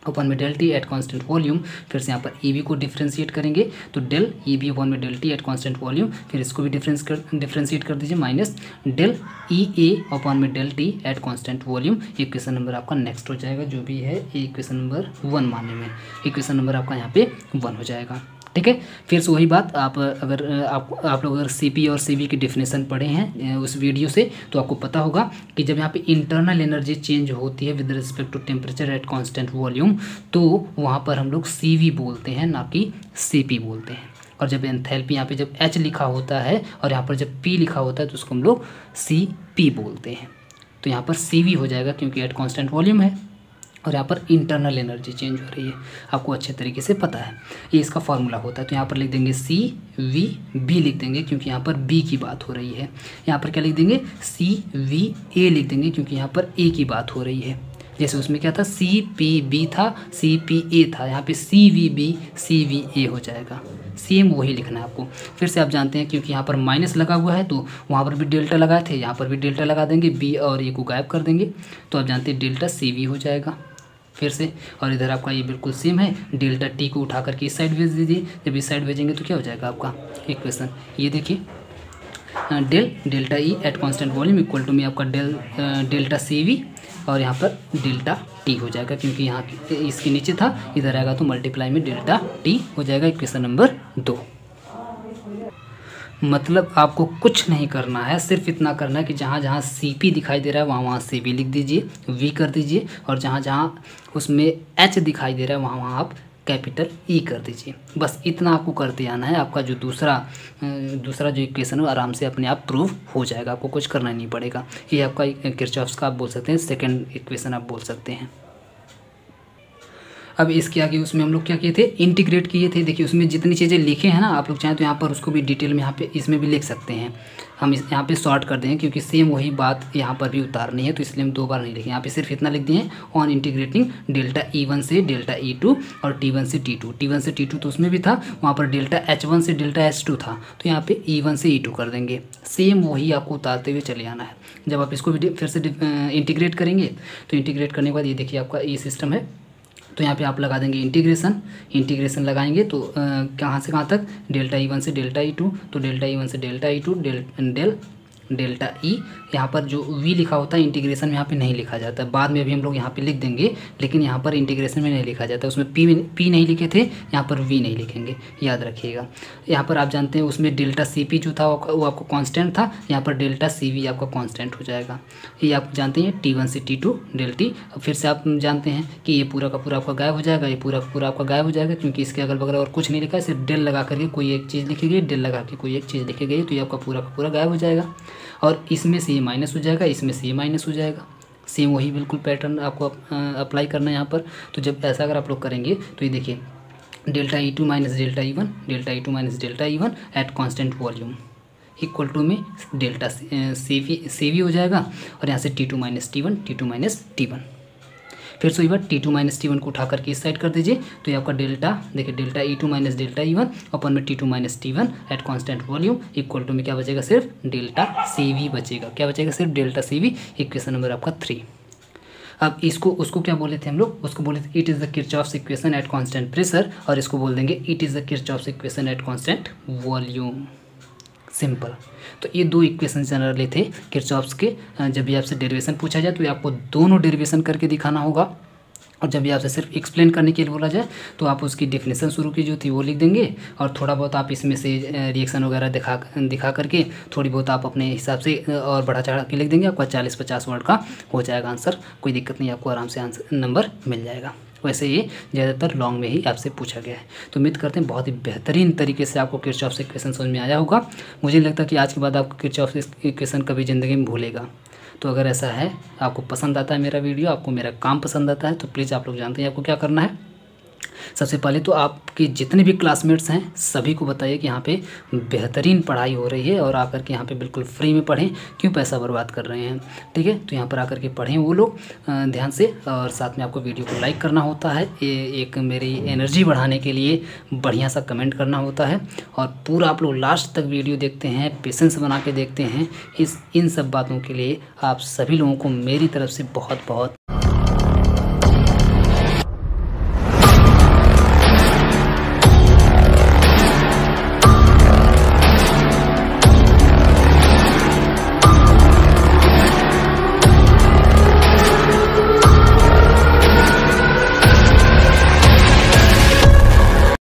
अपन में del T at constant volume. फिर से यहाँ पर ई बी को डिफ्रेंशिएट करेंगे तो डेल ई बी अपन में del T at constant volume, फिर इसको भी डिफ्रेंशिएट कर दीजिए minus del E A upon में del T at constant volume. Equation number आपका नेक्स्ट हो जाएगा, जो भी है इक्वेशन नंबर 1 मानने में, इक्वेशन नंबर आपका यहाँ पे 1 हो जाएगा। ठीक है, फिर से वही बात, आप अगर आप लोग अगर सी पी और सी बी की डिफिनेशन पढ़े हैं उस वीडियो से, तो आपको पता होगा कि जब यहाँ पे इंटरनल एनर्जी चेंज होती है with respect to temperature at constant volume, तो वहाँ पर हम लोग सी वी बोलते हैं, ना कि सी पी बोलते हैं। और जब एंथैल्पी यहाँ पे जब एच लिखा होता है और यहाँ पर जब पी लिखा होता है तो उसको हम लोग सी पी बोलते हैं। तो यहाँ पर सी वी हो जाएगा क्योंकि एट कांस्टेंट वॉल्यूम है और यहाँ पर इंटरनल एनर्जी चेंज हो रही है, आपको अच्छे तरीके से पता है, ये इसका फॉर्मूला होता है। तो यहाँ पर लिख देंगे सी वी बी लिख देंगे क्योंकि यहाँ पर बी की बात हो रही है। यहाँ पर क्या लिख देंगे? सी वी ए लिख देंगे क्योंकि यहाँ पर ए की बात हो रही है। जैसे उसमें क्या था, सी पी बी था, सी पी ए था, यहाँ पे C V B C V A हो जाएगा। सेम वही लिखना है आपको। फिर से आप जानते हैं क्योंकि यहाँ पर माइनस लगा हुआ है तो वहाँ पर भी डेल्टा लगाए थे, यहाँ पर भी डेल्टा लगा देंगे, बी और ए को गायब कर देंगे, तो आप जानते हैं डेल्टा सी वी हो जाएगा। फिर से, और इधर आपका ये बिल्कुल सेम है, डेल्टा टी को उठा करके इस साइड भेज दीजिए। जब इस साइड भेजेंगे तो क्या हो जाएगा आपका इक्वेशन, ये देखिए del delta E at constant volume equal to में आपका डेल्टा सी वी और यहाँ पर डेल्टा टी हो जाएगा, क्योंकि यहाँ इसके नीचे था, इधर आएगा तो मल्टीप्लाई में डेल्टा टी हो जाएगा। Equation number 2। मतलब आपको कुछ नहीं करना है, सिर्फ इतना करना है कि जहाँ जहाँ सी पी दिखाई दे रहा है वहाँ वहाँ सी बी लिख दीजिए, वी कर दीजिए, और जहाँ जहाँ उसमें एच दिखाई दे रहा है वहाँ वहाँ आप कैपिटल ई कर दीजिए। बस इतना आपको करते आना है, आपका जो दूसरा जो इक्वेशन है आराम से अपने आप प्रूव हो जाएगा, आपको कुछ करना नहीं पड़ेगा। ये आपका किरचॉफ्स का आप बोल सकते हैं सेकेंड इक्वेशन आप बोल सकते हैं। अब इसके आगे उसमें हम लोग क्या किए थे, इंटीग्रेट किए थे। देखिए उसमें जितनी चीज़ें लिखे हैं ना, आप लोग चाहें तो यहाँ पर उसको भी डिटेल में यहाँ पे इसमें भी लिख सकते हैं। हम यहाँ पे शॉर्ट कर देंगे क्योंकि सेम वही बात यहाँ पर भी उतारनी है, तो इसलिए हम 2 बार नहीं लिखे। यहाँ पे सिर्फ इतना लिख दिए हैं, ऑन इंटीग्रेटिंग डेल्टा E1 से डेल्टा E2 और T1 से T2। T1 से T2 तो उसमें भी था, वहाँ पर डेल्टा H1 से डेल्टा H2 था, तो यहाँ पे E1 से E2 कर देंगे। सेम वही आपको उतारते हुए चले आना है। जब आप इसको भी फिर से इंटीग्रेट करेंगे तो इंटीग्रेट करने के बाद ये देखिए आपका ये सिस्टम है, तो यहाँ पे आप लगा देंगे इंटीग्रेशन लगाएंगे तो कहाँ से कहाँ तक, डेल्टा E1 से डेल्टा E2, तो डेल्टा E1 से डेल्टा E2 डेल्टा ई। यहाँ पर जो वी लिखा होता है इंटीग्रेशन में यहाँ पे नहीं लिखा जाता है, बाद में भी हम लोग यहाँ पे लिख देंगे, लेकिन यहाँ पर इंटीग्रेशन में नहीं लिखा जाता है। उसमें पी नहीं लिखे थे, यहाँ पर वी नहीं लिखेंगे, याद रखिएगा। यहाँ पर आप जानते हैं उसमें डेल्टा सी पी जो था वो आपको कांस्टेंट था, यहाँ पर डेल्टा सी वी आपका कांस्टेंट हो जाएगा। ये आप जानते हैं T1 से T2 डेल टी। फिर से आप जानते हैं कि ये पूरा का पूरा आपका गायब हो जाएगा, ये पूरा का पूरा आपका गायब हो जाएगा, क्योंकि इसके अगल बगल और कुछ नहीं लिखा है, सिर्फ डेल लगा करके कोई एक चीज़ लिखी गई, डेल लगा के कोई एक चीज़ लिखी गई, तो ये आपका पूरा का पूरा गायब हो जाएगा। और इसमें से ये माइनस हो जाएगा, इसमें से ये माइनस हो जाएगा। सेम वही बिल्कुल पैटर्न आपको अप्लाई करना है यहाँ पर। तो जब ऐसा अगर आप लोग करेंगे तो ये देखिए delta E2 minus delta E1, delta E2 minus delta E1 at constant volume equal to में डेल्टा सी वी हो जाएगा, और यहाँ से T2 minus T1, T2 minus T1। फिर से एक बार T2 माइनस T1 को उठा करके इस साइड कर दीजिए, तो ये आपका डेल्टा देखिए delta E2 minus delta E1 upon में T2 minus T1 at constant volume equal to में क्या बचेगा, सिर्फ डेल्टा CV बचेगा। क्या बचेगा, सिर्फ डेल्टा CV। इक्वेशन नंबर आपका 3। अब उसको क्या बोले थे हम लोग, उसको बोले थे it is the Kirchhoff's equation eight constant pressure, और इसको बोल देंगे it is the Kirchhoff's equation eight constant volume. Simple. तो ये 2 इक्वेशन जनरली थे किरचॉफ्स के। जब भी आपसे डेरिवेशन पूछा जाए तो आपको दोनों डेरिवेशन करके दिखाना होगा, और जब भी आपसे सिर्फ एक्सप्लेन करने के लिए बोला जाए तो आप उसकी डेफिनेशन शुरू की जो थी वो लिख देंगे, और थोड़ा बहुत आप इसमें से रिएक्शन वगैरह दिखा करके थोड़ी बहुत आप अपने हिसाब से और बढ़ा चढ़ा के लिख देंगे। आपका 40-50 वर्ड का हो जाएगा आंसर, कोई दिक्कत नहीं, आपको आराम से आंसर नंबर मिल जाएगा। वैसे ये ज़्यादातर लॉन्ग में ही आपसे पूछा गया है। तो उम्मीद करते हैं बहुत ही बेहतरीन तरीके से आपको किरचॉफ से क्वेश्चन समझ में आया होगा। मुझे नहीं लगता कि आज के बाद आपको किरचॉफ से क्वेश्चन कभी ज़िंदगी में भूलेगा। तो अगर ऐसा है, आपको पसंद आता है मेरा वीडियो, आपको मेरा काम पसंद आता है, तो प्लीज़ आप लोग जानते हैं आपको क्या करना है। सबसे पहले तो आपके जितने भी क्लासमेट्स हैं सभी को बताइए कि यहाँ पे बेहतरीन पढ़ाई हो रही है और आकर के यहाँ पे बिल्कुल फ्री में पढ़ें, क्यों पैसा बर्बाद कर रहे हैं। ठीक है, तो यहाँ पर आकर के पढ़ें वो लोग ध्यान से, और साथ में आपको वीडियो को लाइक करना होता है, एक मेरी एनर्जी बढ़ाने के लिए बढ़िया सा कमेंट करना होता है, और पूरा आप लोग लास्ट तक वीडियो देखते हैं, पेशेंस बना के देखते हैं। इन सब बातों के लिए आप सभी लोगों को मेरी तरफ से बहुत बहुत